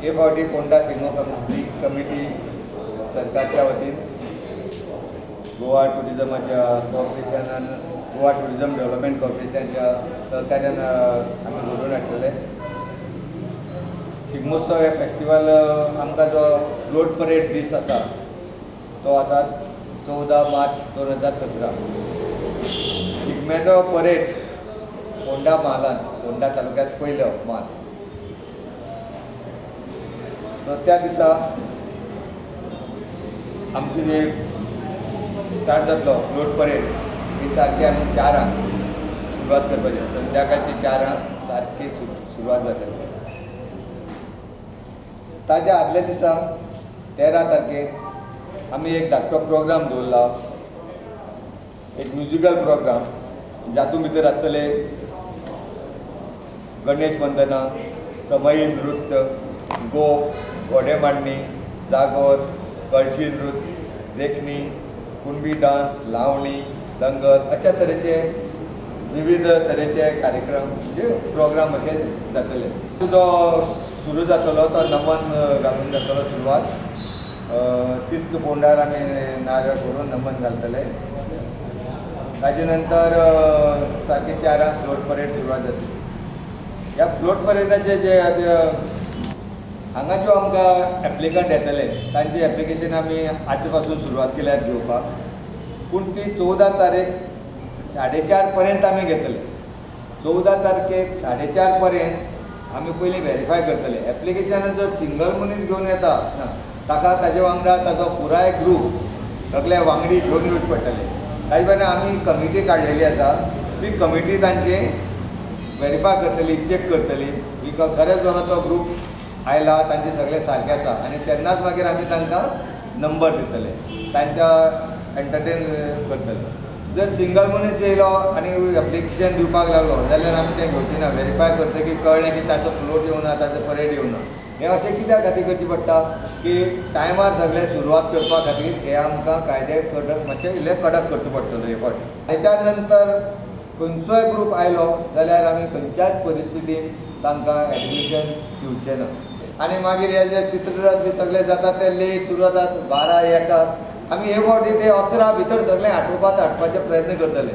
ए फावटी पोंडा शिगमोत्सव कमिटी सरकारच्या वतीन गोवा टुरिजमाच्या कॉर्पोरेशनान गोवा टुरिजम डेव्हलपमेंट कॉर्पोरेशनच्या सहकार्यान आम्ही घडोवन हाडटले। शिगमोत्सव हे फेस्टिवल आमकां जो फ्लोट परेड दीस आसा तो आसा 14 मार्च 2017। शिगम्याचो परेड पोंडा म्हालान पोंडा तालुक्यात पयलो म्हाल। सो त्या दिसा आमची जे स्टार्ट जातलो फ्लोट परेड ही सारकी आमी 4 सुरवात करपाची, संध्याकाळची 4 सारकी सुरवात जातली। ताज्या आदल्या दिसा 13 तारखेक आमी एक धाकटो प्रोग्राम दवरला, एक म्युजिकल प्रोग्राम जातून भितर आसतले गणेश वंदना, समई नृत्य, गोफ, घोडेमाडणी, जागोर, कळशी नृत्य, देखणी, कुणबी डान्स, लावणी, दंगल अशा तरेचे विविध तरेचे कार्यक्रम म्हणजे प्रोग्राम असे जातले। जो सुरू जातलो तो नमन घालून जातलो सुरवात। तिस्क पोंडार आमी नारळ फोडून नमन घालतले। ताजे नंतर सारखे 4 फ्लोट परेड सुरवात जातली। ह्या फ्लोट परेडाचे जे हांगा जो आमकां एप्लिकंट येतले तांची एप्लिकेशन आमी आजचे पासून सुरवात केल्यार घेवपाक, पूण ती 14 तारीख 4:30 पर्यंत आमी घेतले। 14 तारखेक 4:30 पर्यंत आमी पयलीं व्हेरीफाय करतले। एप्लिकेशनान जर सिंगल मनीस घेवन येता ताका ताजे वांगडा ताजो पुराय ग्रूप सगळे वांगडी घेवन येवचे पडटले। ताजे भायर आमी कमिटी काडलेली आसा, ती कमिटी तांची व्हेरीफाय करतली, चेक करतली की खरेंच बाबा तो ग्रूप आयला, तांचे सगळे सारके आसा, आनी तेन्नाच मागीर आमी तांकां नंबर दितले, तांच्या एंटरटेन करतले। जर सिंगल मनीस येयलो आनी एप्लिकेशन दिवपाक लागलो जाल्यार आमी तें घेवचें ना। व्हेरीफाय करतकीर कळ्ळें की ताचो फ्लोट येवना, ताचो परेड येवना। हें अशें कित्याक खातीर करचें पडटा की टायमार सगळें सुरवात करपा खातीर हे आमकां कायदे कडक मातशें इल्लें कडक करचो पडटलो हे फावटी। तेच्या नंतर खंयचोय ग्रूप आयलो जाल्यार आमी खंयच्याच परिस्थितीन तांकां एडमिशन दिवचें ना। आनी मागीर हे जे चित्ररथ बी सगळे जातात ते लेट सुरू जातात 12-1। आमी हे फावटी ते 11 भितर सगळें हाडपाचे प्रयत्न करतले।